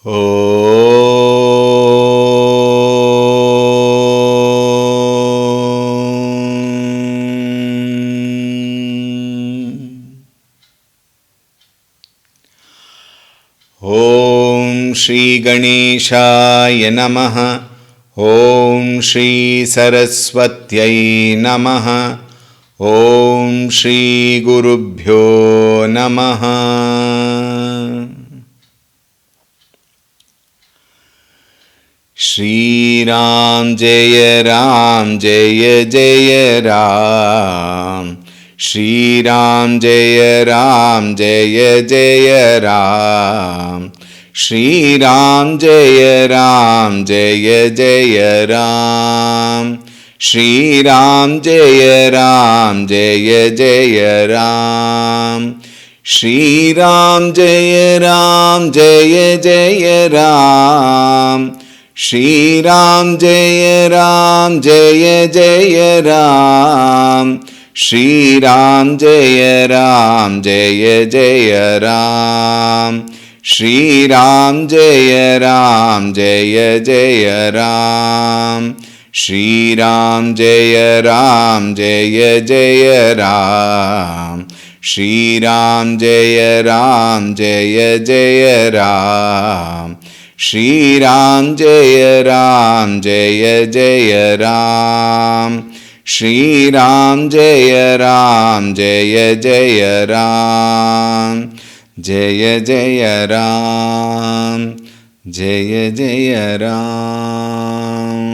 ॐ श्री गणेशाय नमः। ॐ श्री सरस्वत्यै नमः। ॐ श्री गुरुभ्यो नमः। श्रीराम जय जय राम। श्रीराम जय जय राम। श्रीराम जय जय राम। श्रीराम जय जय राम। श्रीराम जय जय राम। श्रीराम जय जय राम। श्रीराम जय जय राम। श्रीराम जय जय राम। श्रीराम जय जय राम। श्रीराम जय जय राम। श्रीराम जय जय राम। श्रीराम जय जय राम। जय जय राम। जय जय राम।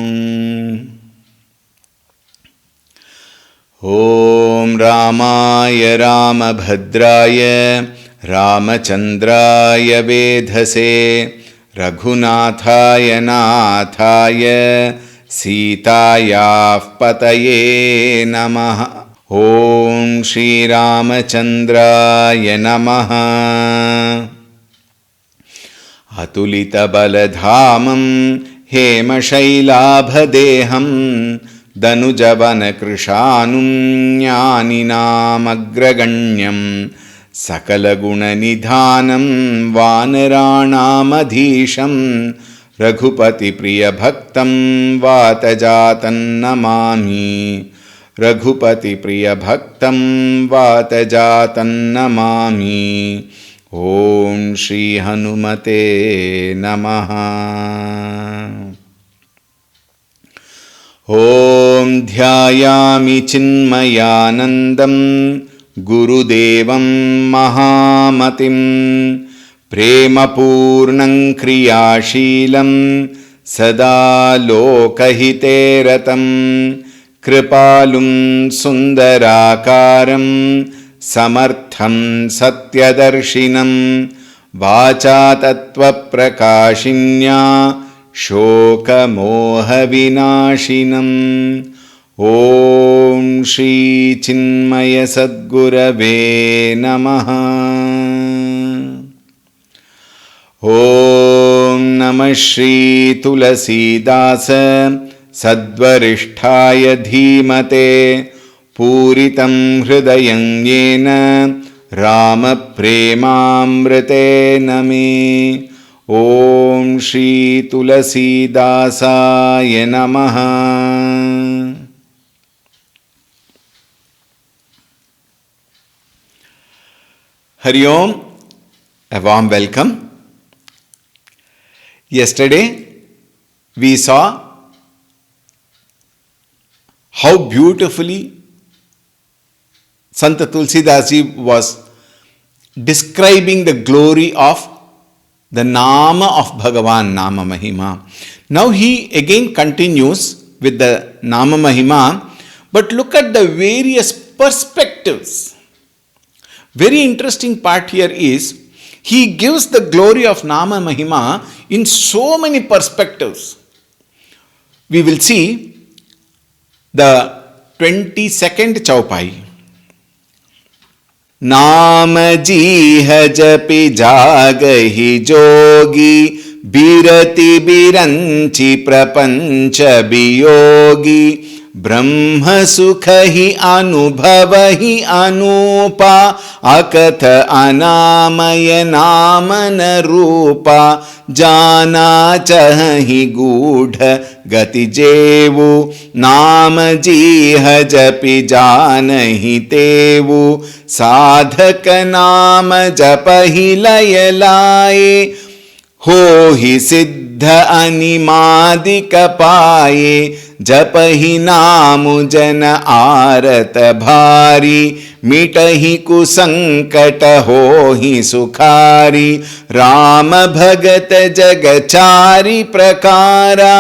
ॐ रामाय रामभद्राय रामचन्द्राय वेधसे रघुनाथाय नाथाय सीतायाः पतये नमः। ॐ श्रीरामचन्द्राय नमः। अतुलितबलधामं हेमशैलाभदेहं दनुजवनकृशानुं ज्ञानिनामग्रगण्यं सकलगुणनिधानं वानराणामधीशं रघुपतिप्रियभक्तं वातजातं नमामि। रघुपतिप्रियभक्तं वातजातं नमामि। ॐ श्री हनुमते नमः। ॐ ध्यायामि चिन्मयानन्दं गुरुदेवं महामतिं प्रेमपूर्णं क्रियाशीलं सदा लोकहिते रतं कृपालुं सुन्दराकारं समर्थं सत्यदर्शिनं वाचा तत्त्वप्रकाशिन्या शोकमोहविनाशिनं। ॐ श्री चिन्मय सद्गुरवे नमः। ॐ नमः श्री तुलसीदास सद्वरिष्ठाय धीमते पूरितं हृदयं येन रामप्रेमामृतेन मे। ॐ श्री तुलसीदासाय नमः। Hari Om, a warm welcome. Yesterday we saw how beautifully Sant Tulsi was describing the glory of the Nama of Bhagavan, Nama Mahima. Now he again continues with the Nama Mahima, but look at the various perspectives. Very interesting part here is he gives the glory of Nama Mahima in so many perspectives. We will see the 22nd Chaupai. नाम जीह जपि जागहि जोगी बिरति बिरंचि प्रपंच वियोगी ब्रह्म सुख ही अनुभव ही अनूपा अकथ अनामय नाम न रूपा जाना चहि गूढ़ गति जेवु नाम जीह जपि जानहि तेवु साधक नाम जपहि लय लाए हो ही सिद्ध अनिमादिक पाए जपहि नामु जन आरत भारी मिटहि कुसंकट होहि सुखारी राम भगत जगचारी प्रकारा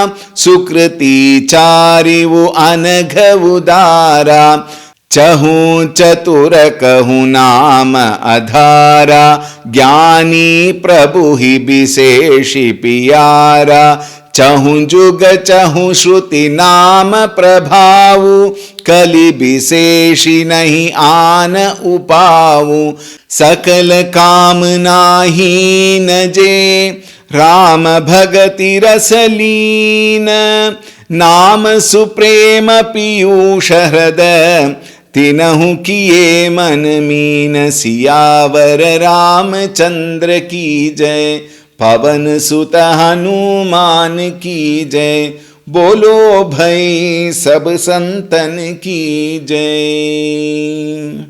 सुकृति चारिवु अनघ उदारा चहूँ चतुर कहूँ नाम अधारा ज्ञानी प्रभु ही विशेषी पियारा चहूँ जुग चहूँ श्रुति नाम प्रभावु कलि विशेषी नहीं आन उपावु सकल कामना हीन जे राम भगति रसलीन नाम सुप्रेम पीयूष हृदय तिनहु किए मन मीन सियावर रामचंद्र की जय पवन सुत हनुमान की जय बोलो भाई सब संतन की जय।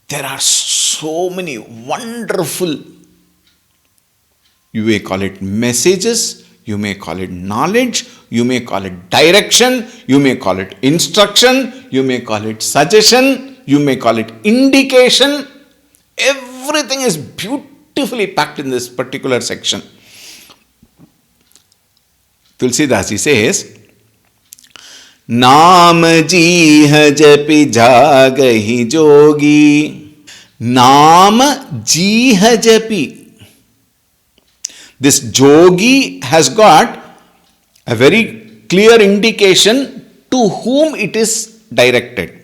There are so many wonderful, you may call it messages, you may call it knowledge, you may call it direction, you may call it instruction, you may call it suggestion, you may call it indication. Everything is beautifully packed in this particular section. Tulsi Dasi says, नाम जीह जपि जागहि जोगी, नाम जीह जपि. This jogi has got a very clear indication to whom it is directed.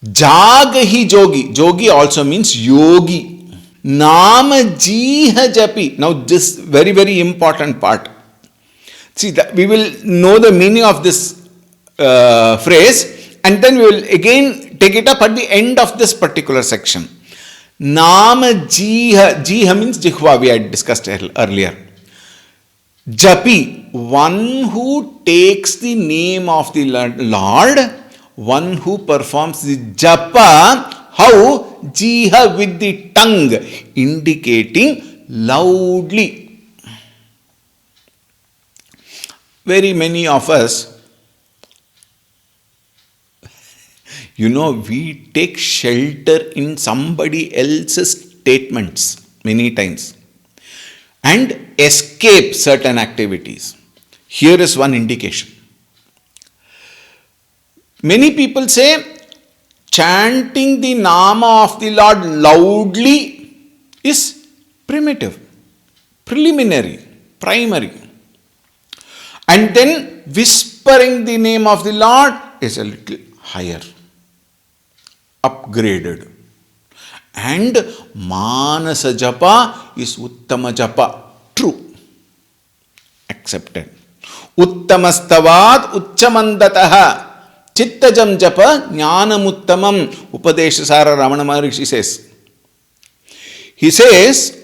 Jagahi jogi. Jogi also means yogi. Naam jih japi. Now this very, very important part. See, we will know the meaning of this phrase and then we will again take it up at the end of this particular section. Naam jiha. Jiha means jihva, we had discussed earlier. Japi, one who takes the name of the Lord, one who performs the japa. How? Jiha, with the tongue, indicating loudly. Very many of us, we take shelter in somebody else's statements many times and escape certain activities. Here is one indication. Many people say chanting the Nama of the Lord loudly is primitive, preliminary, primary. And then whispering the name of the Lord is a little higher, upgraded. And Manasa Japa is Uttama Japa, true, accepted. Uttamastavad Uchchamandataha Chittajam Japa Jnanamuttamam, Upadeshasara Ramana Maharishi says. He says,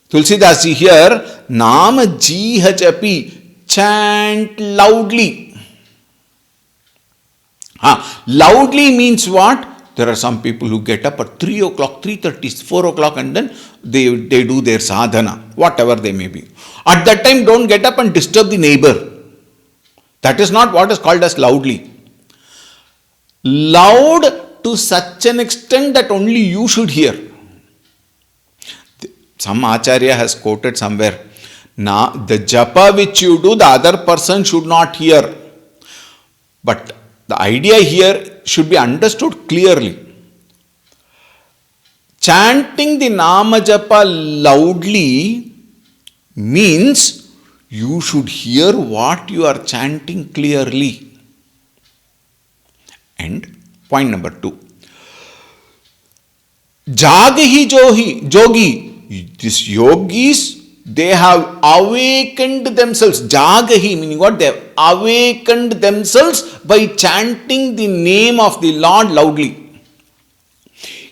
Tulsidasi here, Nama Jiha Japi, chant loudly. Loudly means what? There are some people who get up at 3 o'clock, 3:30, 4 o'clock and then they do their sadhana, whatever they may be. At that time, don't get up and disturb the neighbor. That is not what is called as loudly. Loud to such an extent that only you should hear. Some Acharya has quoted somewhere, now, the japa which you do, the other person should not hear. But the idea here should be understood clearly. Chanting the Nama Japa loudly means you should hear what you are chanting clearly. And point number 2. Jagahi jogi. These yogis they have awakened themselves. Jagahi meaning what? They have awakened themselves by chanting the name of the Lord loudly.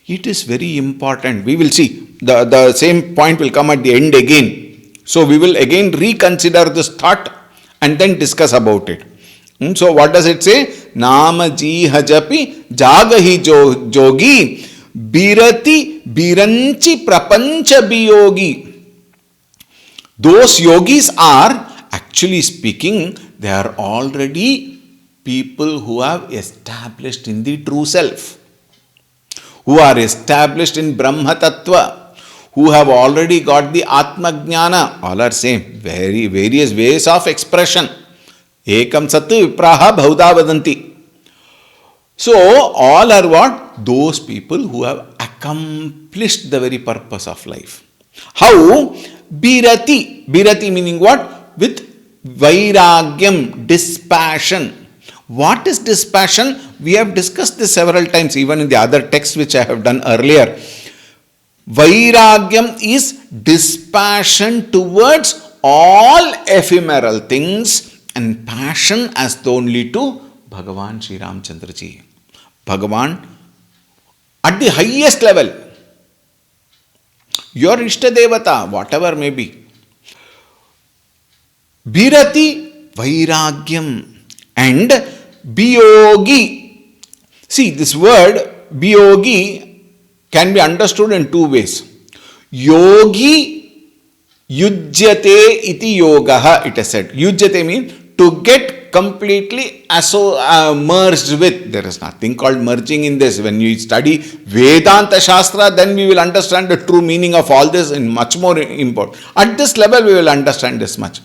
It is very important. We will see. The same point will come at the end again. So we will again reconsider this thought and then discuss about it. So what does it say? Nama jiha japi jagahi jogi birati biranchi prapancha biyogi. Those yogis are, actually speaking, they are already people who have established in the true self, who are established in Brahma Tattva, who have already got the Atma Jnana. All are same, various ways of expression. Ekam Sattu Vipraha Bhauda Vadanti. So, all are what? Those people who have accomplished the very purpose of life. How? Birati. Birati meaning what? With Vairagyam, dispassion. What is dispassion? We have discussed this several times, even in the other texts which I have done earlier. Vairagyam is dispassion towards all ephemeral things and passion as though only to Bhagavan Sri Ramchandra Ji. Bhagavan at the highest level. Your Ishta Devata, whatever may be. Birati Vairagyam and Biyogi. See, this word Biyogi can be understood in two ways. Yogi Yujyate iti yogaha, it is said. Yujyate means to get completely merged with. There is nothing called merging in this. When you study Vedanta Shastra, then we will understand the true meaning of all this in much more import. At this level, we will understand this much.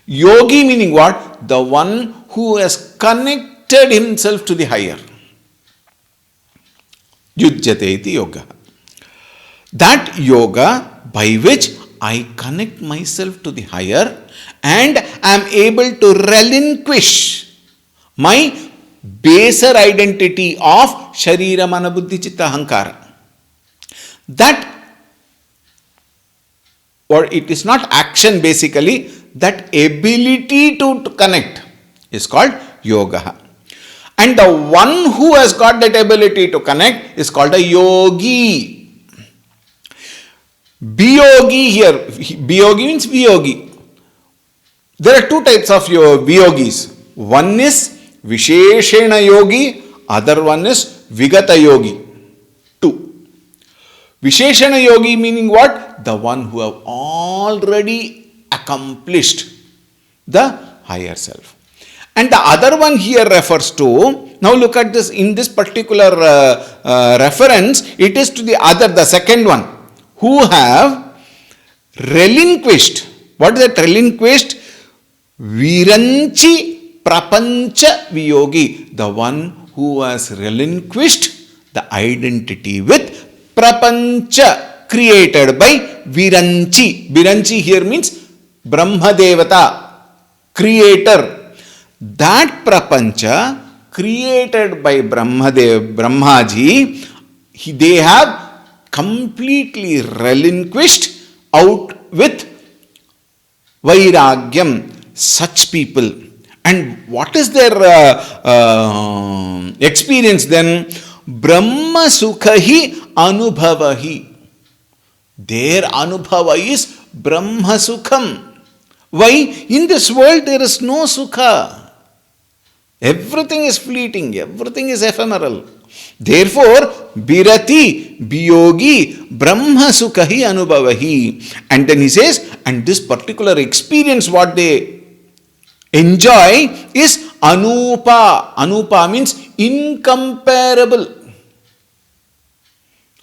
Yogi meaning what? The one who has connected himself to the higher. Yujyate iti yoga. That yoga by which I connect myself to the higher and am able to relinquish my baser identity of Sharira Mana Buddhi Chitta Ahankara. That, or it is not action basically, that ability to connect is called yoga. And the one who has got that ability to connect is called a yogi. Biyogi here, Biyogi means Viyogi. There are two types of Viyogis. One is Visheshena Yogi, other one is Vigata Yogi. Two. Visheshena Yogi meaning what? The one who have already accomplished the higher self. And the other one here refers to, now look at this, in this particular reference, it is to the second one, who have relinquished. What is that relinquished? Viranchi prapancha viyogi. The one who has relinquished the identity with prapancha, created by Viranchi. Viranchi here means Brahma Devata, creator. That prapancha created by Brahmaji, they have completely relinquished out with Vairagyam. Such people. And what is their experience then? Brahma Sukhahi Anubhavahi. Their Anubhava is Brahma Sukham. Why? In this world there is no Sukha. Everything is fleeting, everything is ephemeral. Therefore, Birati, Biyogi, Brahma Sukhahi Anubhavahi. And then he says, and this particular experience what they enjoy is Anupa. Anupa means incomparable.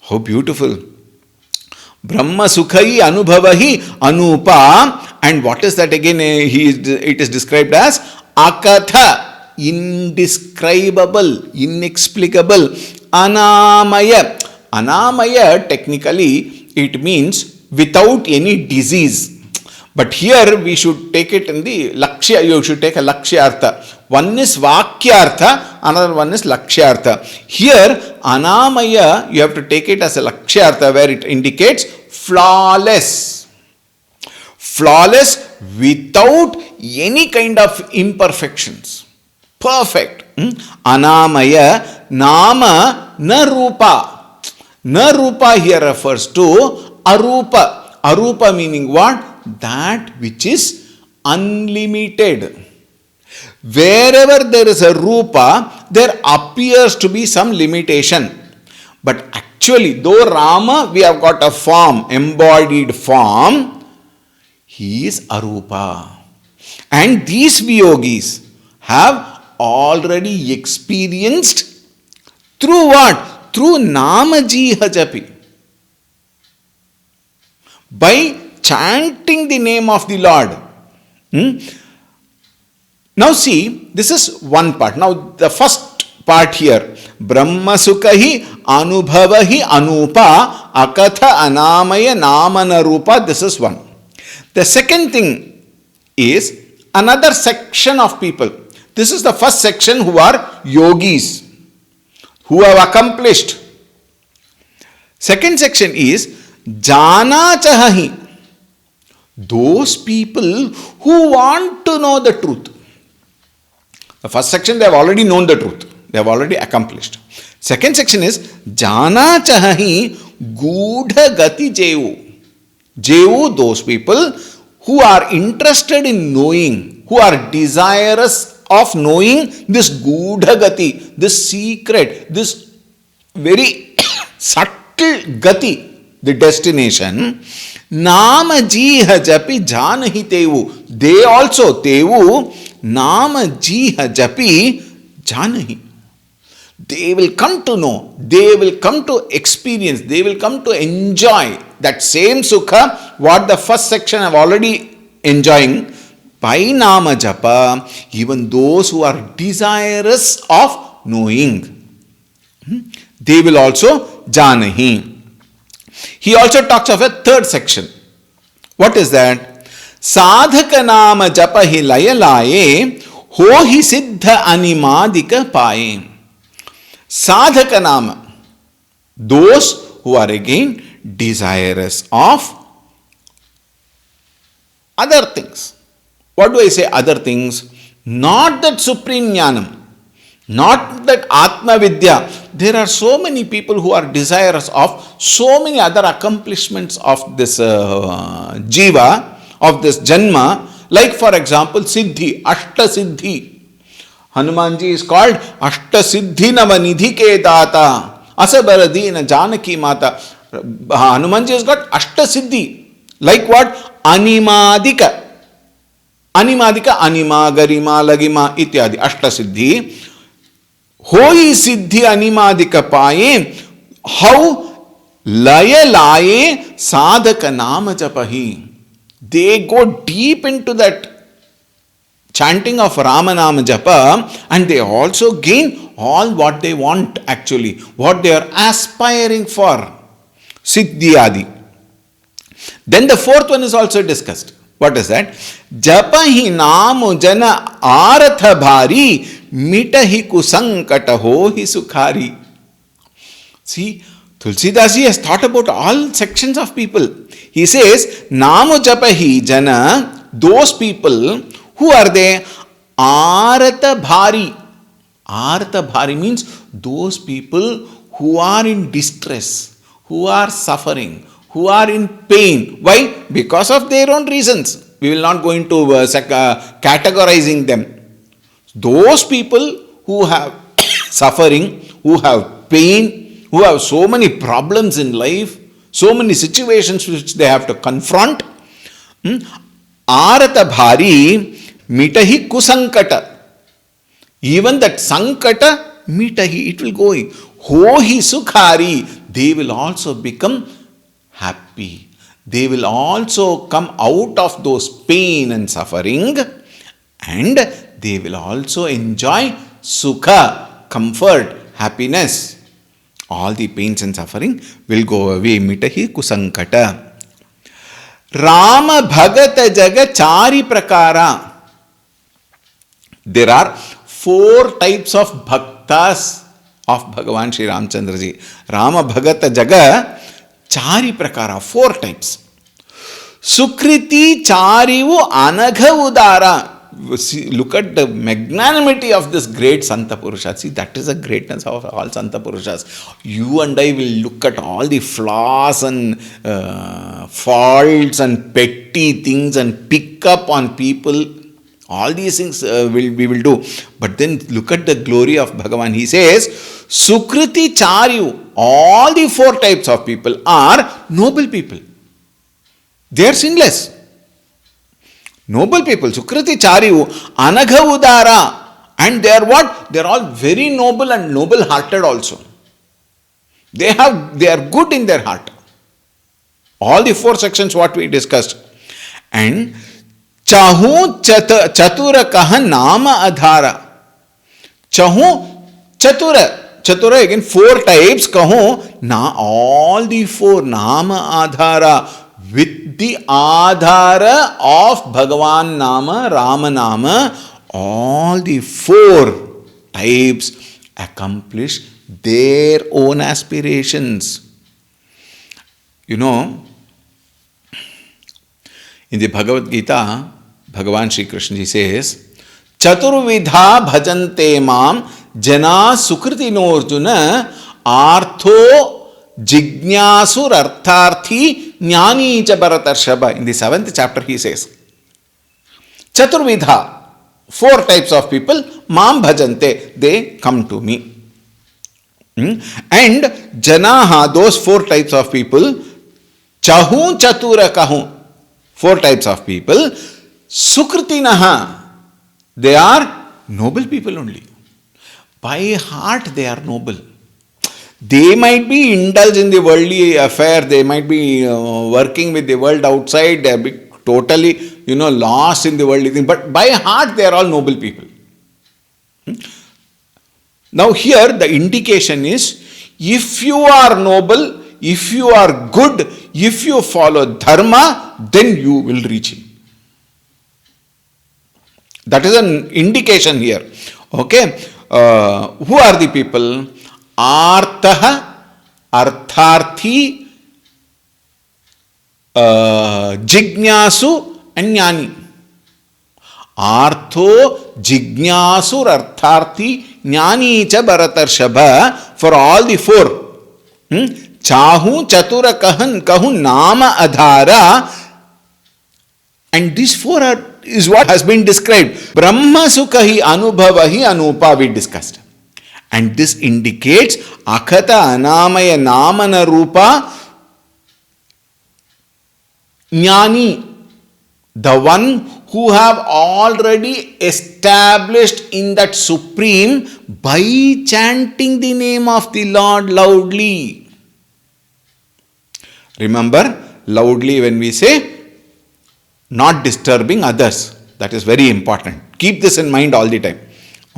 How beautiful. Brahma Sukhai Anubhavahi Anupa. And what is that again? It is described as Akatha, indescribable, inexplicable. Anamaya. Anamaya, technically, it means without any disease. But here we should take it in the Lakshya, you should take a Lakshyartha. One is Vakyartha, another one is Lakshyartha. Here, Anamaya, you have to take it as a Lakshyartha where it indicates flawless. flawless, without any kind of imperfections. Perfect. Anamaya nama na rupa. Na rupa here refers to arupa. Arupa meaning what? That which is unlimited. Wherever there is a rupa, there appears to be some limitation. But actually, though Rama, we have got a form, embodied form, he is arupa. And these Viyogis have already experienced through what? Through Namajiha Japi. By chanting the name of the Lord. Now see, this is one part. Now the first part here, Brahma Sukhahi Anubhavahi Anupa Akatha Anamaya Namana Rupa, this is one. The second thing is another section of people. This is the first section who are yogis, who have accomplished. Second section is Jana Chahahi, those people who want to know the truth. The first section, they have already known the truth. They have already accomplished. Second section is Jana Chahahi Gudha Gati Jevu. Jevu, those people who are interested in knowing, who are desirous of knowing this Gudha Gati, this secret, this very subtle Gati, the destination. Nama Jiha Japi Janahi Tevu. They also, Tevu, Nama Jiha Japi Janahi. They will come to know, they will come to experience, they will come to enjoy that same sukha what the first section have already enjoying by Nama Japa, even those who are desirous of knowing. They will also Janahi. He also talks of a third section. What is that? Sadhaka nama japahi layalaye hohi siddha animadika paye. Sadhaka nama, those who are again desirous of other things. What do I say other things? Not that supreme jnanam, not that Atma Vidya. There are so many people who are desirous of so many other accomplishments of this jiva, of this janma, like for example Siddhi, Ashta Siddhi. Hanumanji is called Ashta Siddhi Navanidhi Ke Data, Asabaradina Janaki Mata. Hanumanji has got Ashta Siddhi. Like what? Animadika. Animadika, Anima, Garima, Lagima, ityadi. Ashta Siddhi. Hoi Siddhi Animadika Paye. How? Laya Laye Sadhaka Nama Japahi. They go deep into that chanting of Ramanama Japa, and they also gain all what they want actually, what they are aspiring for. Siddhi Adi. Then the fourth one is also discussed. What is that? Japahi namu jana aratha bhari mitahi kusankata hohi sukhari. See, Tulsidasi has thought about all sections of people. He says, namu japahi jana, those people, who are they? Arata bhari. Arata bhari means those people who are in distress, who are suffering, who are in pain. Why? Because of their own reasons. We will not go into categorizing them. Those people who have suffering, who have pain, who have so many problems in life, so many situations which they have to confront. Arata bhari mitahi kusankata. Even that sankata mitahi, it will go in. Hohi sukhari, they will also become happy. They will also come out of those pain and suffering, and they will also enjoy sukha, comfort, happiness. All the pains and suffering will go away. Mitahi kusankata. Rama Bhagata Jaga Chari Prakara. There are 4 types of bhaktas of Bhagavan Sri Ramchandra Ji. Rama Bhagata Jaga Chari Prakara, 4 types. Sukriti Charivu Anagha Udara. See, look at the magnanimity of this great Santa Purusha. See, that is the greatness of all Santa Purushas. You and I will look at all the flaws and faults and petty things and pick up on people. All these things we will do. But then look at the glory of Bhagavan. He says, Sukriti Charyu. All the four types of people are noble people. They are sinless. Noble people, Sukriti Charivu, Anagha Udara. And they are what? They are all very noble and noble hearted also. They are good in their heart. All the four sections what we discussed. And Chahu Chatura Kaha Nama Adhara. Chahu Chatura. Chatura again four types. Kaho na all the four Nama Adhara. With the Adhara of Bhagavan Nama, Rama Nama, all the four types accomplish their own aspirations. You know, in the Bhagavad Gita, Bhagavan Sri Krishna Ji says, Chaturvidha bhajante mam jana sukritinojuna artho Jignasur Artharthi Jnani cha Bharatarshaba. In the 7th chapter he says, Chaturvidha, four types of people, Mam Bhajante, they come to me. And Janaha, those four types of people, Chahu Chatura Kahu, four types of people, Sukritinaha, they are noble people only. By heart they are noble. They might be indulged in the worldly affair, they might be working with the world outside, they are totally, lost in the worldly thing, but by heart they are all noble people. Now here the indication is, if you are noble, if you are good, if you follow dharma, then you will reach him. That is an indication here. Okay, who are the people? Artaha, Artharthi, Jignasu and Jnani. Artho, Jignasur, Artharthi, Jnani cha Bharatarshaba, for all the four. Chahu, Chatura, Kahu, Nama, Adhara. And these four is what has been described. Brahma, Sukhahi, Anubhavahi, Anupa we discussed. And this indicates Akhata Anamaya Namana Rupa Jnani, the one who have already established in that supreme by chanting the name of the Lord loudly. Remember, loudly when we say, not disturbing others. That is very important. Keep this in mind all the time.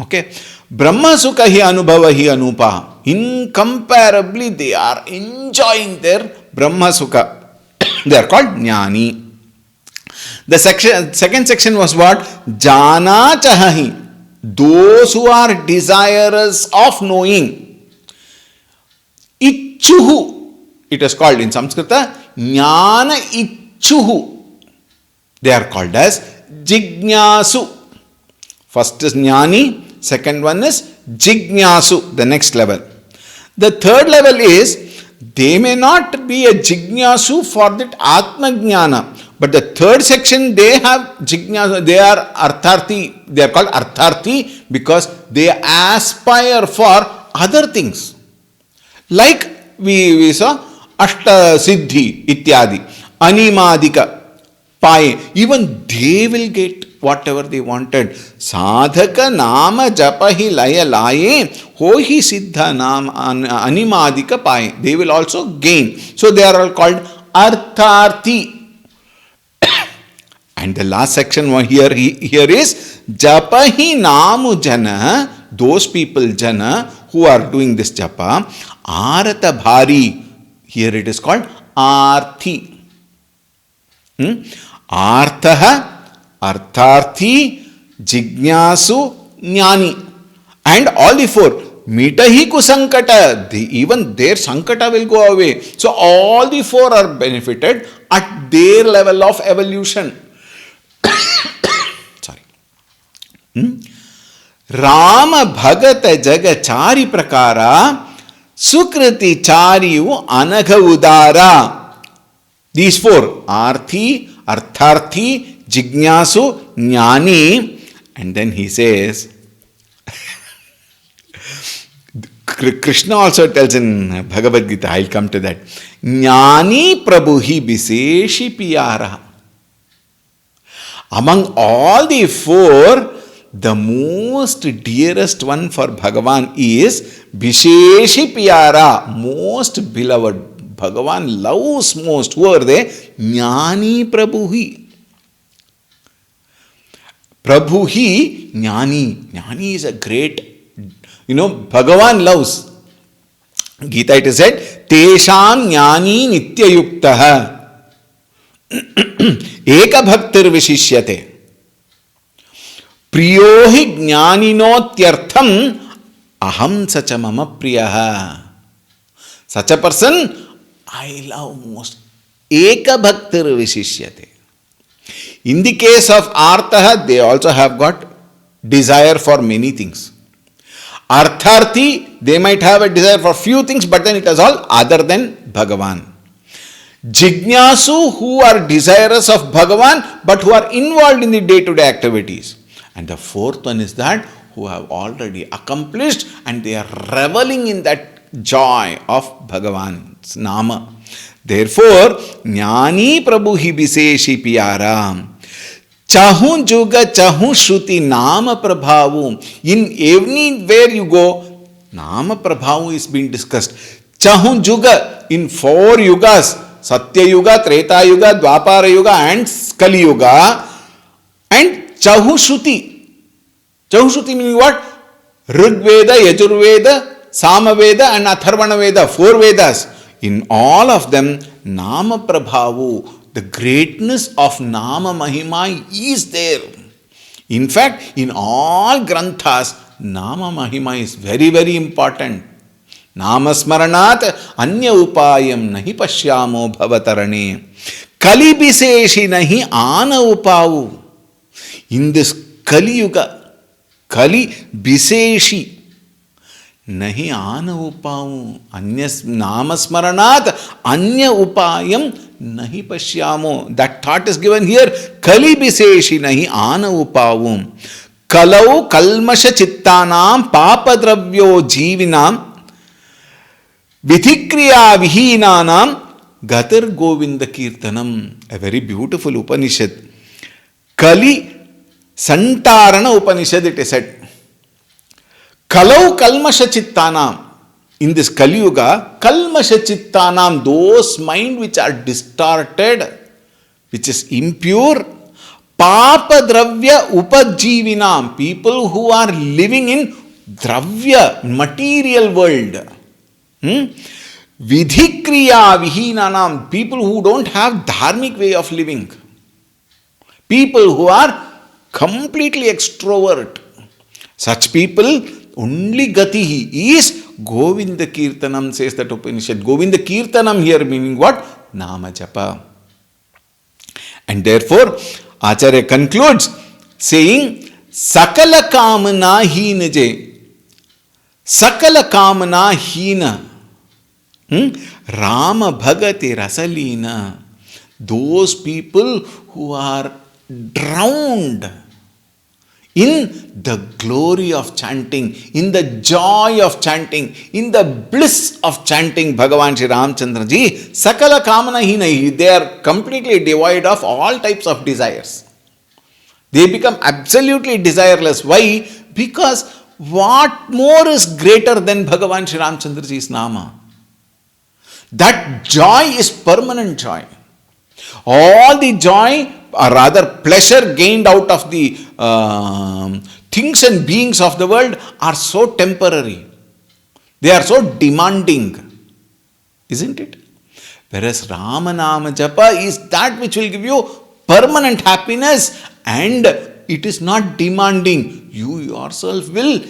Okay. Brahma Sukha hi Anubhava hi Anupa. Incomparably they are enjoying their Brahma Sukha. They are called Jnani. The second section was what? Jana Chahahi. Those who are desirous of knowing. Ichuhu. It is called in Sanskrita Jnana Ichuhu. They are called as Jignasu. First is Jnani. Second one is Jignasu, the next level. The third level is, they may not be a Jignasu for that Atma Jnana, but the third section they have Jignasu, they are Artharthi, they are called Artharthi because they aspire for other things. Like we saw Ashta Siddhi Ityadi, Animadika, Pai, even they will get whatever they wanted. Sadhaka nama japahi laya laye hohi siddha nama animadika pai. They will also gain. So they are all called artharthi. And the last section here is japahi namu jana. Those people jana who are doing this japa arata bhari. Here it is called arthi. Arthaha, Artharthi, Jignasu, Jnani. And all the four. mitahi kusankata, even their sankata will go away. So all the four are benefited at their level of evolution. Sorry. Rama Bhagata Jagachari Prakara Sukriti Chariyu Anagha Udara. These four, Arthi, Artharthi, Jignasu, Jnani. And then he says, Krishna also tells in Bhagavad Gita, I'll come to that. Jnani Prabhuhi Biseshi Piyara. Among all the four, the most dearest one for Bhagavan is Bisheshi Piyara, most beloved. Bhagavan loves most. Who are they? Jnani Prabhuhi. Prabhuhi Jnani. Jnani is a great, Bhagavan loves. Gita it is said, Tesham Jnani Nityayuktaha Eka Bhaktir Vishishyate. Priyohi Jnaninotyartham Aham Sacha Mama Priyaha. Such a person I love most. Eka Bhaktir Vishishyate. In the case of Artha, they also have got desire for many things. Artharthi, they might have a desire for few things, but then it is all other than Bhagavan. Jignasu, who are desirous of Bhagavan, but who are involved in the day-to-day activities. And the fourth one is that who have already accomplished and they are reveling in that joy of Bhagavan's Nama. Therefore, Jnani Prabhuhi Biseshi Piyara. Chahu Juga Chahu Shruti Nama Prabhavu. In anywhere you go, Nama Prabhavu is being discussed. Chahu Juga, in four yugas, Satya Yuga, Treta Yuga, Dwapara Yuga and Kali Yuga. And Chahu Shruti. Chahu Shruti meaning what? Rig Veda, Yajur Veda, Samaveda and Atharvana Veda, four Vedas. In all of them, Nama Prabhavu, the greatness of Nama Mahima is there. In fact, in all Granthas, Nama Mahima is very, very important. Nama Smaranat Anya Upayam Nahi Pashyamo Bhavatarane. Kali Biseshi Nahi Ana Upavu. In this Kali Yuga, Kali Biseshi Nahi Ana Upavu. Anya Namasmaranat Anya Upayam Nahi Pashyamo. That thought is given here. Kali Biseshi Nahi Ana Upavu. Kalau Kalmasha Chittanam Papadravyo Jivinam Vidhikriya Vihinanam Gatar Govinda Kirtanam. A very beautiful Upanishad. Kali Santarana Upanishad it is said. Kalau Kalmasha Chittanam. In this Kali Yuga, Kalmasha Chittanam, those mind which are distorted, which is impure, Papa Dravya Upajivinam, people who are living in Dravya, material world. Vidhikriya Vihinanam, people who don't have dharmic way of living. People who are completely extrovert. Such people, only Gatihi is Govinda Kirtanam, says that Upanishad. Govinda Kirtanam here meaning what? Nama Japa. And therefore, Acharya concludes saying, Sakala Kamana Hina Je. Sakala Kamana Hina. Rama Bhagati Rasalina. Those people who are drowned in the glory of chanting, in the joy of chanting, in the bliss of chanting Bhagavan Shri Ramchandra Ji, Sakala Kamana Hina, they are completely devoid of all types of desires. They become absolutely desireless. Why? Because what more is greater than Bhagavan Shri Ramchandra Ji's Nama? That joy is permanent joy. All the joy, or rather pleasure gained out of the things and beings of the world are so temporary. They are so demanding. Isn't it? Whereas Ramanama Japa is that which will give you permanent happiness and it is not demanding. You yourself will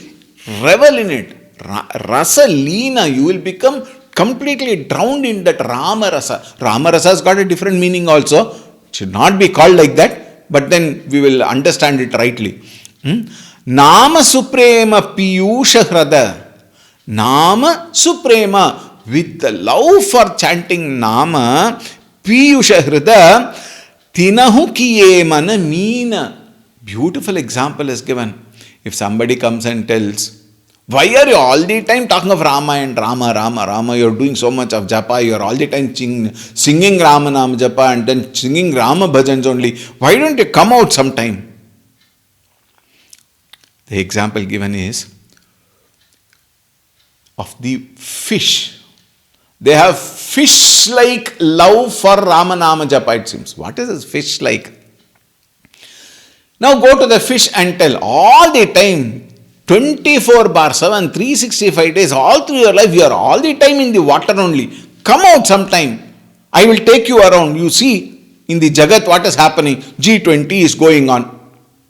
revel in it. Rasa Leena, you will become completely drowned in that Rama Rasa. Rama Rasa has got a different meaning also. It should not be called like that, but then we will understand it rightly. Nama Suprema Piyusha Hrada. Nama Suprema, with the love for chanting Nama, Piyusha Hrida, Tinahu Kiye Mana Meena. Beautiful example is given. If somebody comes and tells, why are you all the time talking of Rama and Rama, Rama, Rama? You're doing so much of japa, you're all the time singing Rama Nam japa and then singing Rama bhajans only. Why don't you come out sometime? The example given is of the fish. They have fish-like love for Rama Nama japa, it seems. What is this fish-like? Now go to the fish and tell all the time, 24/7, 365 days, all through your life, you are all the time in the water only. Come out sometime. I will take you around. You see in the Jagat what is happening. G20 is going on.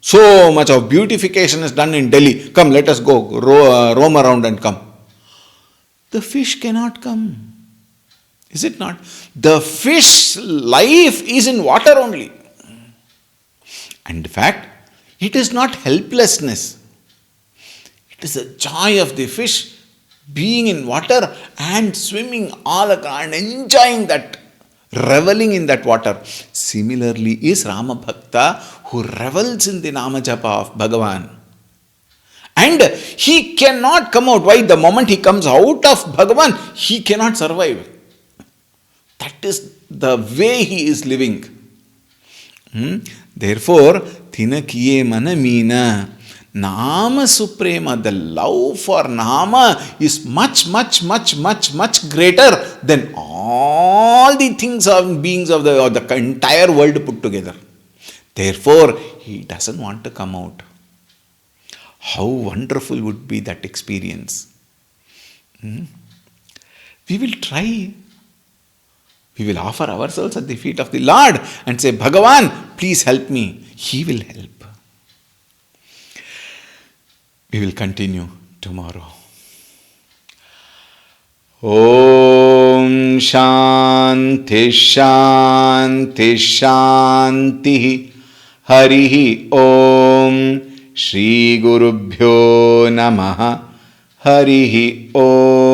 So much of beautification is done in Delhi. Come, let us go, roam around and come. The fish cannot come. Is it not? The fish life is in water only. And in fact, it is not helplessness. It is the joy of the fish being in water and swimming all around, enjoying that, reveling in that water. Similarly is Rama Bhakta who revels in the Nama Japa of Bhagavan. And he cannot come out. Why? The moment he comes out of Bhagavan, he cannot survive. That is the way he is living. Therefore, Thina Kiye Mana Meena. Nama Suprema, the love for Nama is much, much, much, much, much greater than all the things of beings of the entire world put together. Therefore, he doesn't want to come out. How wonderful would be that experience? We will try. We will offer ourselves at the feet of the Lord and say, Bhagavan, please help me. He will help. We will continue tomorrow. Om Shanti Shanti Shanti Harihi Om Shri Gurubhyo Namaha Harihi Om